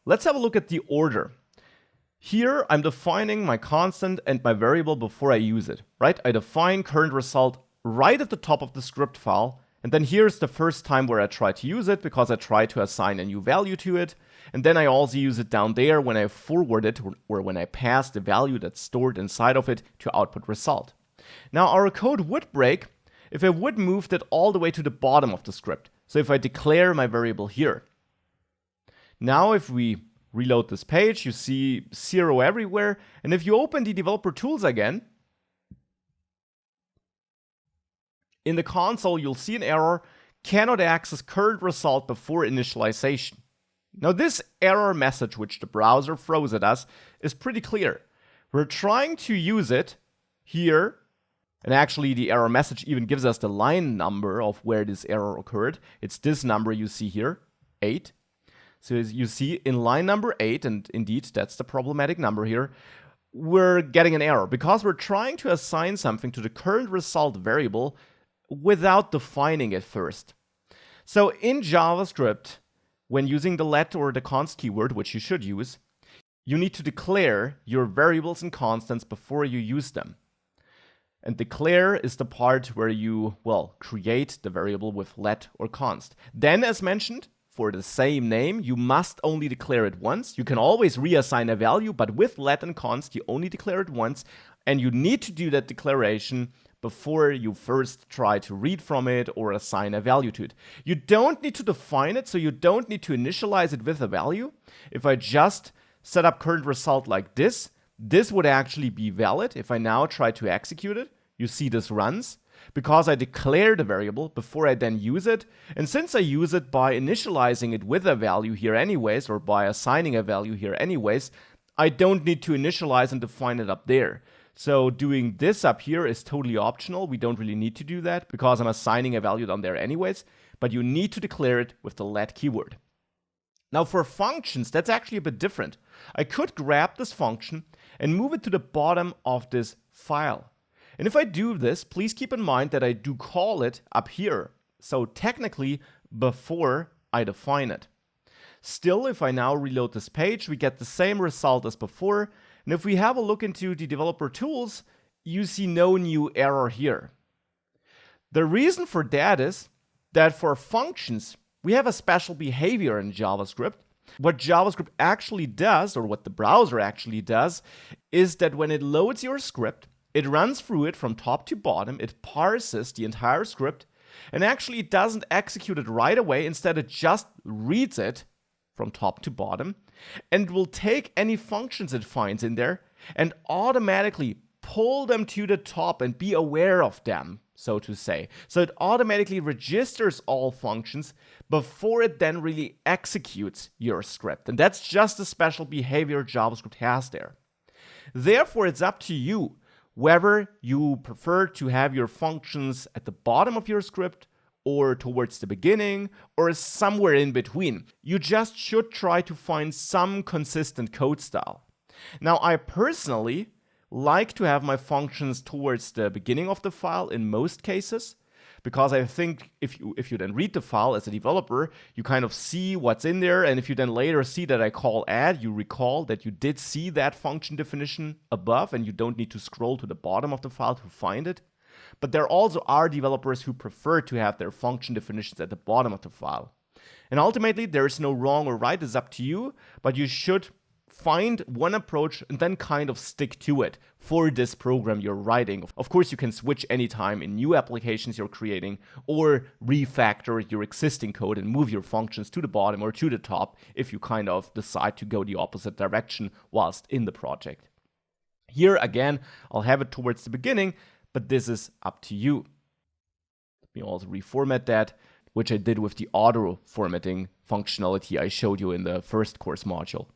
let's have a look at the order. Here, I'm defining my constant and my variable before I use it, right? I define current result right at the top of the script file, and then here's the first time where I try to use it because I try to assign a new value to it, and then I also use it down there when I forward it or when I pass the value that's stored inside of it to output result. Now our code would break if I would move that all the way to the bottom of the script. So if I declare my variable here. Now if we reload this page, you see 0 everywhere, and if you open the developer tools again, in the console you'll see an error, cannot access current result before initialization. Now this error message which the browser throws at us is pretty clear. We're trying to use it here, and actually the error message even gives us the line number of where this error occurred. It's this number you see here, 8. So as you see in line number 8, and indeed that's the problematic number here, we're getting an error because we're trying to assign something to the current result variable without defining it first. So in JavaScript, when using the let or the const keyword, which you should use, you need to declare your variables and constants before you use them. And declare is the part where you, well, create the variable with let or const. Then, as mentioned, for the same name, you must only declare it once. You can always reassign a value, but with let and const, you only declare it once, and you need to do that declaration before you first try to read from it or assign a value to it. You don't need to define it, so you don't need to initialize it with a value. If I just set up current result like this, this would actually be valid. If I now try to execute it, you see this runs because I declared a variable before I then use it. And since I use it by initializing it with a value here anyways, or by assigning a value here anyways, I don't need to initialize and define it up there. So doing this up here is totally optional. We don't really need to do that because I'm assigning a value down there anyways, but you need to declare it with the let keyword. Now for functions, that's actually a bit different. I could grab this function and move it to the bottom of this file. And if I do this, please keep in mind that I do call it up here. So technically before I define it. Still, if I now reload this page, we get the same result as before. And if we have a look into the developer tools, you see no new error here. The reason for that is that for functions, we have a special behavior in JavaScript. What JavaScript actually does, or what the browser actually does, is that when it loads your script, it runs through it from top to bottom, it parses the entire script, and actually it doesn't execute it right away. Instead, it just reads it from top to bottom, and will take any functions it finds in there and automatically pull them to the top and be aware of them, so to say. So it automatically registers all functions before it then really executes your script. And that's just a special behavior JavaScript has there. Therefore, it's up to you whether you prefer to have your functions at the bottom of your script or towards the beginning or somewhere in between. You just should try to find some consistent code style. Now, I personally like to have my functions towards the beginning of the file in most cases, because I think if you then read the file as a developer, you kind of see what's in there, and if you then later see that I call add, you recall that you did see that function definition above, and you don't need to scroll to the bottom of the file to find it. But there also are developers who prefer to have their function definitions at the bottom of the file. And ultimately, there is no wrong or right, it's up to you, but you should find one approach and then kind of stick to it for this program you're writing. Of course, you can switch anytime in new applications you're creating or refactor your existing code and move your functions to the bottom or to the top if you kind of decide to go the opposite direction whilst in the project. Here again, I'll have it towards the beginning, but this is up to you. Let me also reformat that, which I did with the auto formatting functionality I showed you in the first course module.